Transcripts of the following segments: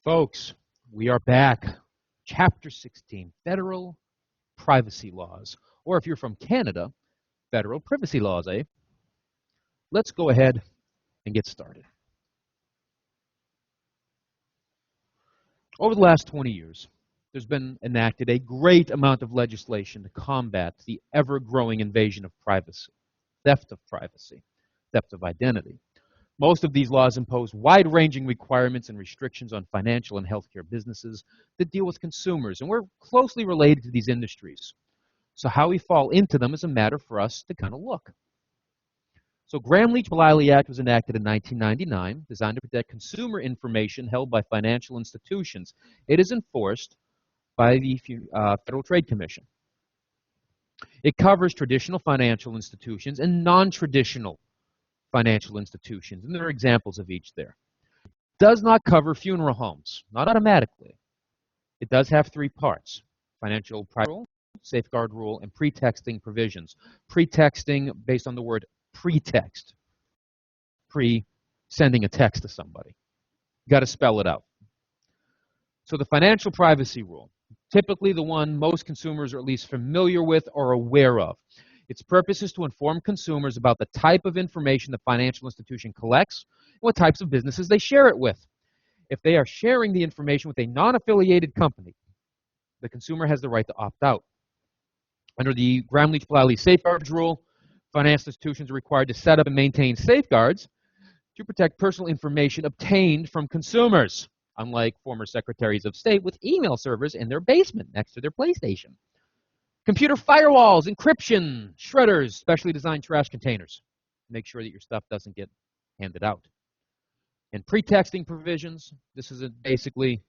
Folks, we are back. Chapter 16, Federal Privacy Laws. Or if you're from Canada, Federal Privacy Laws, eh? Let's go ahead and get started. Over the last 20 years, there's been enacted a great amount of legislation to combat the ever-growing invasion of privacy, theft of identity. Most of these laws impose wide-ranging requirements and restrictions on financial and healthcare businesses that deal with consumers, and we're closely related to these industries. So how we fall into them is a matter for us to kind of look. So GrammL Bliley Act was enacted in 1999, designed to protect consumer information held by financial institutions. It is enforced by the Federal Trade Commission. It covers traditional financial institutions and non-traditional financial institutions, and there are examples of each there. It does not cover funeral homes, not automatically. It does have three parts: financial privacy rule, safeguard rule, and pretexting provisions. Pretexting based on the word pretext, sending a text to somebody. You got to spell it out. So the financial privacy rule, typically the one most consumers are at least familiar with or aware of. Its purpose is to inform consumers about the type of information the financial institution collects and what types of businesses they share it with. If they are sharing the information with a non-affiliated company, the consumer has the right to opt out. Under the GrammL Bliley Safeguards Rule, financial institutions are required to set up and maintain safeguards to protect personal information obtained from consumers, unlike former secretaries of state with email servers in their basement next to their PlayStation. Computer firewalls, encryption, shredders, specially designed trash containers. Make sure that your stuff doesn't get handed out. And pretexting provisions, this is basically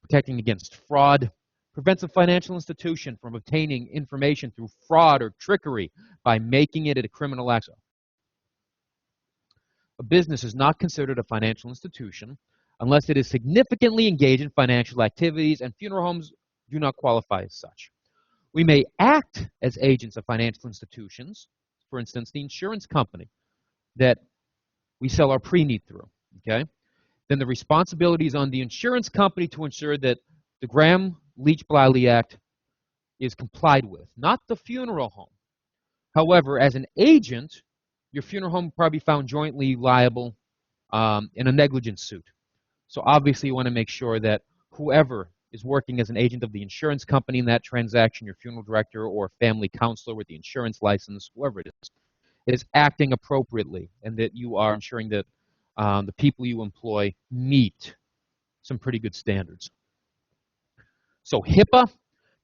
protecting against fraud, prevents a financial institution from obtaining information through fraud or trickery by making it a criminal act. A business is not considered a financial institution unless it is significantly engaged in financial activities, and funeral homes do not qualify as such. We may act as agents of financial institutions, for instance, the insurance company that we sell our pre-need through, okay? Then the responsibility is on the insurance company to ensure that the GrammL Bliley Act is complied with, not the funeral home. However, as an agent, your funeral home will probably be found jointly liable in a negligence suit. So obviously you want to make sure that whoever is working as an agent of the insurance company in that transaction, your funeral director or family counselor with the insurance license, whoever it is acting appropriately, and that you are ensuring that the people you employ meet some pretty good standards. So HIPAA,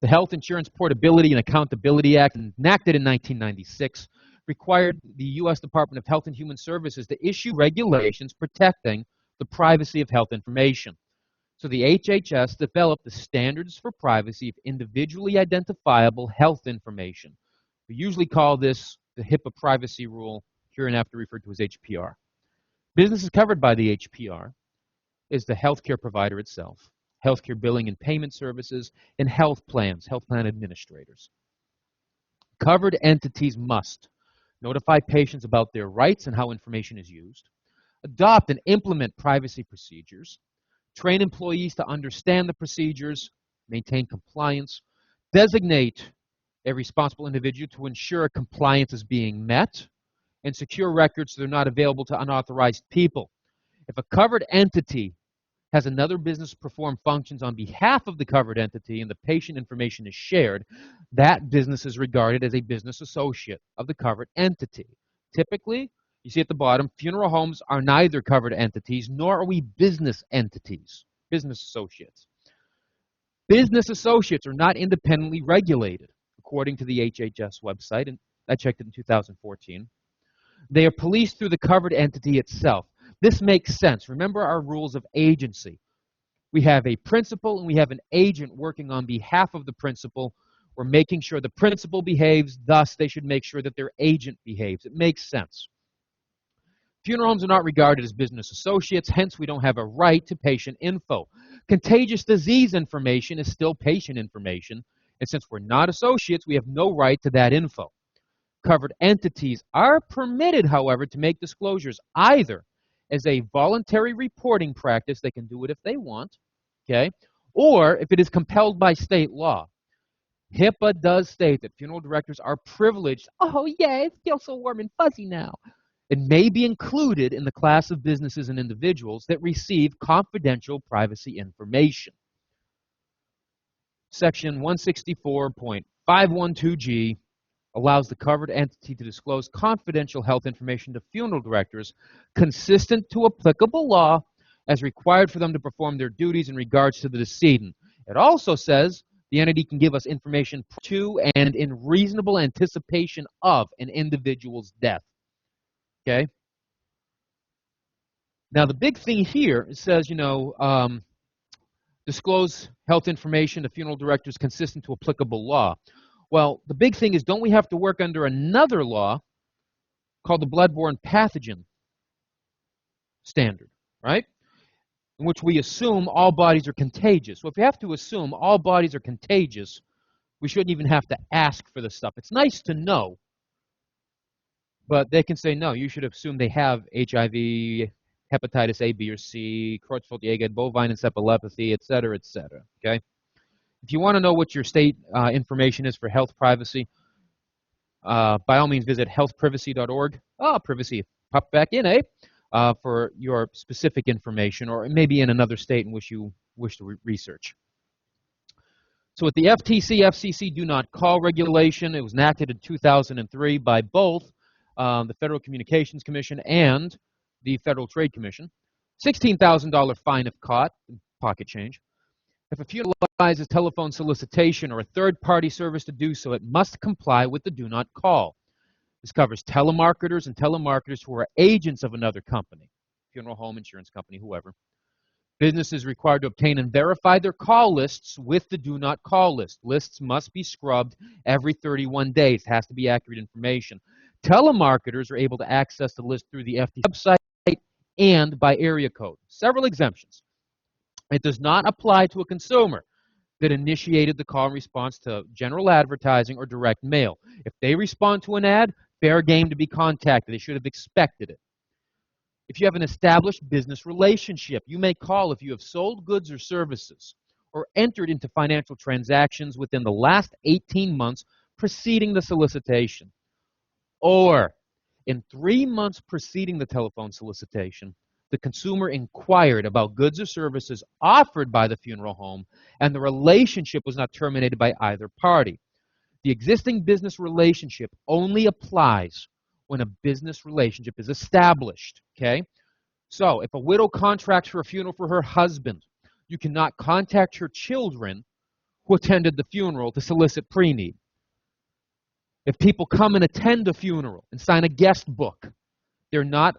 the Health Insurance Portability and Accountability Act, enacted in 1996, required the U.S. Department of Health and Human Services to issue regulations protecting the privacy of health information. So the HHS developed the standards for privacy of individually identifiable health information. We usually call this the HIPAA privacy rule, hereinafter referred to as HPR. Businesses covered by the HPR is the healthcare provider itself, healthcare billing and payment services, and health plans, health plan administrators. Covered entities must notify patients about their rights and how information is used, adopt and implement privacy procedures, train employees to understand the procedures, maintain compliance, designate a responsible individual to ensure compliance is being met, and secure records so they're not available to unauthorized people. If a covered entity has another business perform functions on behalf of the covered entity and the patient information is shared, that business is regarded as a business associate of the covered entity. Typically, you see at the bottom, funeral homes are neither covered entities, nor are we business entities, business associates. Business associates are not independently regulated, according to the HHS website, and I checked it in 2014. They are policed through the covered entity itself. This makes sense. Remember our rules of agency. We have a principal and we have an agent working on behalf of the principal. We're making sure the principal behaves, thus they should make sure that their agent behaves. It makes sense. Funeral homes are not regarded as business associates, hence we don't have a right to patient info. Contagious disease information is still patient information, and since we're not associates, we have no right to that info. Covered entities are permitted, however, to make disclosures either as a voluntary reporting practice, they can do it if they want, okay? Or if it is compelled by state law. HIPAA does state that funeral directors are privileged. Oh, yeah, it feels so warm and fuzzy now. It may be included in the class of businesses and individuals that receive confidential privacy information. Section 164.512G allows the covered entity to disclose confidential health information to funeral directors consistent to applicable law as required for them to perform their duties in regards to the decedent. It also says the entity can give us information to and in reasonable anticipation of an individual's death. Okay? Now, the big thing here, it says, disclose health information to funeral directors consistent to applicable law. Well, the big thing is, don't we have to work under another law called the bloodborne pathogen standard, right? In which we assume all bodies are contagious. Well, if we have to assume all bodies are contagious, we shouldn't even have to ask for this stuff. It's nice to know, but they can say, no, you should assume they have HIV, hepatitis A, B, or C, Creutzfeldt-Jakob, bovine encephalopathy, et cetera, okay? If you want to know what your state information is for health privacy, by all means visit healthprivacy.org. Privacy, pop back in, for your specific information, or maybe in another state in which you wish to research. So with the FTC, FCC do not call regulation, it was enacted in 2003 by both the Federal Communications Commission and the Federal Trade Commission. $16,000 fine if caught, pocket change. If a funeral utilizes telephone solicitation or a third-party service to do so, it must comply with the do not call. This covers telemarketers and telemarketers who are agents of another company, funeral home, insurance company, whoever. Business is required to obtain and verify their call lists with the do not call list. Lists must be scrubbed every 31 days. It has to be accurate information. Telemarketers are able to access the list through the FTC website and by area code. Several exemptions. It does not apply to a consumer that initiated the call in response to general advertising or direct mail. If they respond to an ad, fair game to be contacted. They should have expected it. If you have an established business relationship, you may call if you have sold goods or services or entered into financial transactions within the last 18 months preceding the solicitation. Or in 3 months preceding the telephone solicitation, the consumer inquired about goods or services offered by the funeral home, and the relationship was not terminated by either party. The existing business relationship only applies when a business relationship is established, okay? So if a widow contracts for a funeral for her husband, you cannot contact her children who attended the funeral to solicit pre-need. If people come and attend a funeral and sign a guest book, they're not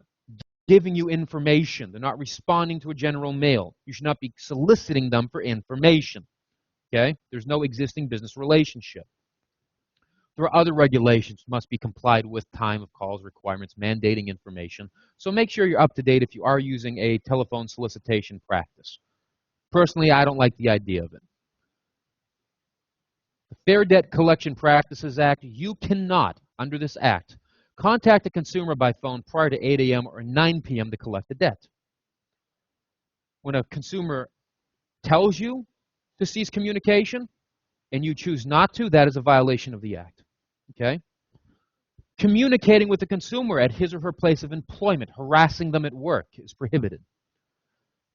giving you information. They're not responding to a general mail. You should not be soliciting them for information, okay? There's no existing business relationship. There are other regulations must be complied with, time of calls requirements, mandating information. So make sure you're up to date if you are using a telephone solicitation practice. Personally, I don't like the idea of it. The Fair Debt Collection Practices Act, you cannot, under this act, contact a consumer by phone prior to 8 a.m. or 9 p.m. to collect the debt. When a consumer tells you to cease communication and you choose not to, that is a violation of the act. Okay? Communicating with the consumer at his or her place of employment, harassing them at work, is prohibited.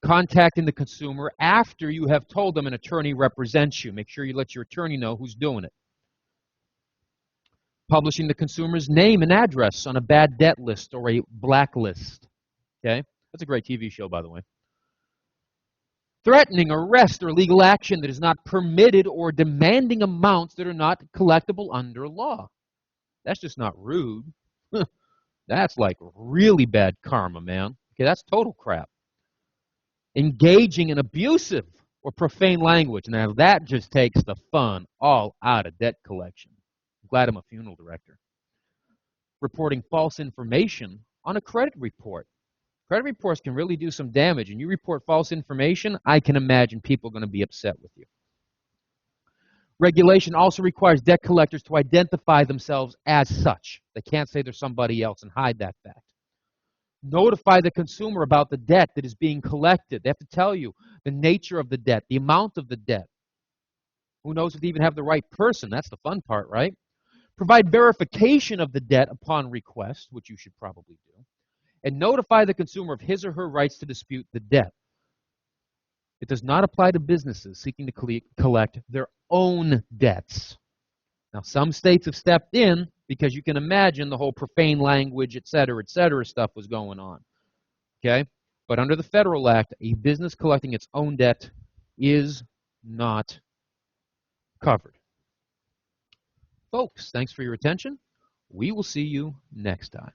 Contacting the consumer after you have told them an attorney represents you. Make sure you let your attorney know who's doing it. Publishing the consumer's name and address on a bad debt list or a blacklist. Okay? That's a great TV show, by the way. Threatening arrest or legal action that is not permitted or demanding amounts that are not collectible under law. That's just not rude. That's like really bad karma, man. Okay, that's total crap. Engaging in abusive or profane language. Now that just takes the fun all out of debt collection. I'm glad I'm a funeral director. Reporting false information on a credit report. Credit reports can really do some damage, and you report false information, I can imagine people are going to be upset with you. Regulation also requires debt collectors to identify themselves as such. They can't say they're somebody else and hide that fact. Notify the consumer about the debt that is being collected. They have to tell you the nature of the debt, the amount of the debt. Who knows if they even have the right person? That's the fun part, right? Provide verification of the debt upon request, which you should probably do. And notify the consumer of his or her rights to dispute the debt. It does not apply to businesses seeking to collect their own debts. Now, some states have stepped in because you can imagine the whole profane language, et cetera, stuff was going on. Okay? But under the Federal Act, a business collecting its own debt is not covered. Folks, thanks for your attention. We will see you next time.